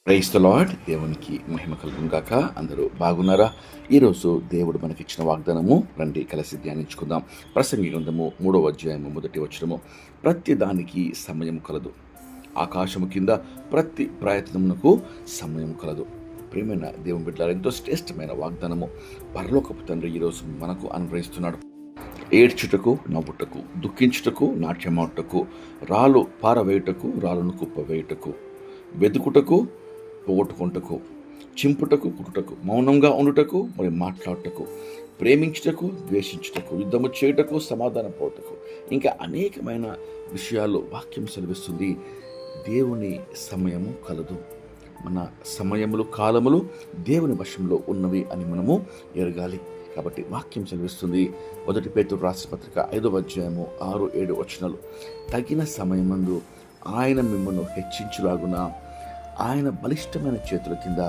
Praise the lord. దేవునికి మహిమ కలుగును గాక. అందరూ బాగున్నారా? ఈరోజు దేవుడు మనకిచ్చిన వాగ్దానము రండి కలిసి ధ్యానించుకుందాం. ప్రసంగి గ్రంథము 3వ అధ్యాయము 1వ వచనము. ప్రతి దానికి సమయం కలదు, ఆకాశము కింద ప్రతి ప్రయత్నమునకు సమయం కలదు. ప్రియమైన దేవుని బిడ్డలారా, ఎంతో శ్రేష్టమైన వాగ్దానము పరలోకపు తండ్రి ఈరోజు మనకు అనుగ్రహిస్తున్నాడు. ఏడ్చుటకు నవ్వుటకు, దుఃఖించుటకు నాట్యమాడుటకు, రాళ్ళు పారవేయుటకు రాళ్ళను కుప్పవేయుటకు, వెతుకుటకు పోగొట్టుకుంటకు, చింపుటకు కుటుటకు, మౌనంగా ఉండుటకు మరి మాట్లాడుటకు, ప్రేమించుటకు ద్వేషించుటకు, యుద్ధము చేయుటకు సమాధానం పోటకు, ఇంకా అనేకమైన విషయాలు వాక్యం సెలవిస్తుంది. దేవుని సమయము కలదు. మన సమయములు కాలములు దేవుని వశంలో ఉన్నవి అని మనము ఎరగాలి. కాబట్టి వాక్యం సెలవిస్తుంది. 1 పేతురు రాసిన పత్రిక 5వ అధ్యాయము 6-7 వచనాలు. తగిన సమయమందు ఆయన మిమ్మల్ని హెచ్చించులాగున ఆయన బలిష్టమైన చేతుల కింద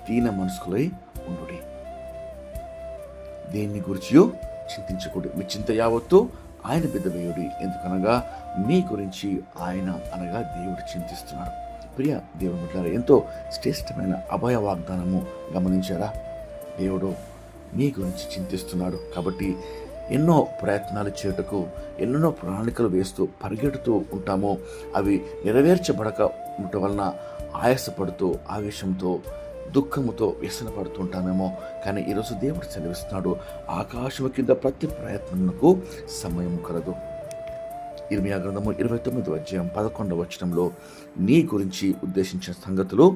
దీన మనస్కులై ఉండుడి. దేన్ని గురించి చింతించకూడదు, మీ చింత యావత్తు ఆయన బిడ్డ వేయుడి, ఎందుకనగా మీ గురించి ఆయన అనగా దేవుడు చింతిస్తున్నాడు. ప్రియ దేవుని బిడ్డలారా, ఎంతో శ్రేష్టమైన అభయ వాగ్దానము గమనించారా? దేవుడు మీ గురించి చింతిస్తున్నాడు. కాబట్టి ఎన్నో ప్రయత్నాలు చేయుటకు ఎన్నెన్నో ప్రణాళికలు వేస్తూ పరిగెడుతూ ఉంటామో అవి నెరవేర్చబడక ఉండటం వలన ఆయాసపడుతూ ఆవేశంతో దుఃఖముతో వ్యసన పడుతూ ఉంటామేమో. కానీ ఈరోజు దేవుడు సెలవిస్తున్నాడు, ఆకాశము కింద ప్రతి ప్రయత్నమునకు సమయం కలదు. ఇర్మియా గ్రంథము 29వ అధ్యాయం 11వ వచనంలో, నీ గురించి ఉద్దేశించిన సంగతులు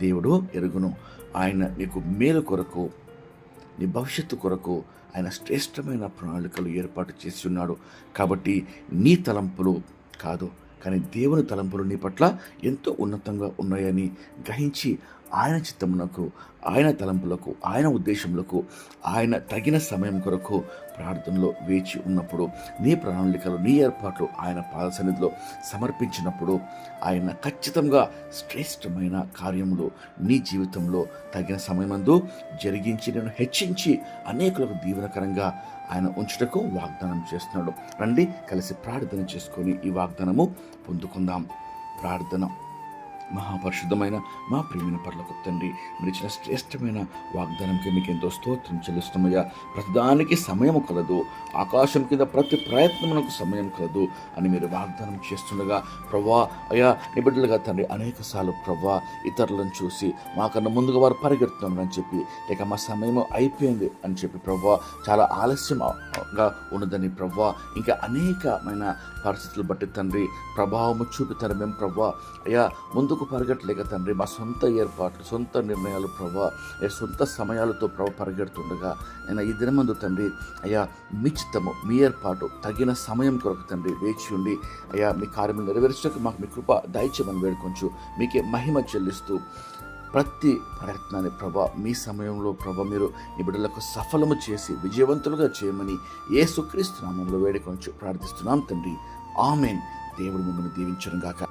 దేవుడు ఎరుగును. ఆయన నీకు మేలు కొరకు, నీ భవిష్యత్తు కొరకు ఆయన శ్రేష్టమైన ప్రణాళికలు ఏర్పాటు చేసి ఉన్నాడు. కాబట్టి నీ తలంపులు కాదు, కానీ దేవుని తలంపులు నీ పట్ల ఎంతో ఉన్నతంగా ఉన్నాయని గ్రహించి ఆయన చిత్తమునకు, ఆయన తలంపులకు, ఆయన ఉద్దేశములకు ఆయన తగిన సమయం కొరకు ప్రార్థనలో వేచి ఉన్నప్పుడు, నీ ప్రణాళికలు, నీ ఏర్పాట్లు ఆయన పాద సన్నిధిలో సమర్పించినప్పుడు ఆయన ఖచ్చితంగా శ్రేష్టమైన కార్యములు నీ జీవితంలో తగిన సమయమందు జరిగించి నేను హెచ్చించి అనేకులకు దీవెనకరంగా ఆయన ఉంచుటకు వాగ్దానం చేస్తున్నాడు. రండి కలిసి ప్రార్థన చేసుకొని ఈ వాగ్దానము పొందుకుందాం. ప్రార్థన. మహాపరిశుద్ధమైన మా ప్రియమైన పరలోకపు తండ్రి, మీరు ఇచ్చిన శ్రేష్టమైన వాగ్దానంకి మీకు ఎంతో స్తోత్రం చెల్లిస్తున్నామయ్యా. ప్రతిదానికి సమయం కలదు, ఆకాశం కింద ప్రతి ప్రయత్నమునకు సమయం కలదు అని మీరు వాగ్దానం చేస్తుండగా ప్రవ్వా అయ్యా, నిబిడ్డలుగా తండ్రి అనేకసార్లు ప్రవ్వా ఇతరులను చూసి మాకన్నా ముందుగా వారు పరిగెడుతున్నారని అని చెప్పి, లేక మా సమయం అయిపోయింది అని చెప్పి ప్రవ్వా చాలా ఆలస్యంగా ఉన్నదని ప్రవ్వా, ఇంకా అనేకమైన పరిస్థితులు బట్టి తండ్రి ప్రభావము చూపుతారు మేము ప్రవ్వా అయ్యా. ముందుకు పరిగెట్టలేక తండ్రి మా సొంత ఏర్పాట్లు, సొంత నిర్ణయాలు ప్రభా, సొంత సమయాలతో ప్రభా పరిగెడుతుండగా నేను ఈ దినమందు తండ్రి అయ్యా మీ చిత్తము, మీ ఏర్పాటు తగిన సమయం కొరకు తండ్రి వేచి ఉండి అయ్యా మీ కార్యములు నెరవేర్చడానికి మాకు మీ కృప దయచేయమని వేడుకొంచు మీకే మహిమ చెల్లిస్తూ ప్రతి ప్రయత్నాన్ని ప్రభా మీ సమయంలో ప్రభా మీరు ఈ బిడ్డలకు సఫలము చేసి విజయవంతులుగా చేయమని యేసుక్రీస్తు నామములో వేడుకొంచు ప్రార్థిస్తున్నాం తండ్రి. ఆమేన్. దేవుడు మిమ్మల్ని దీవించును గాక.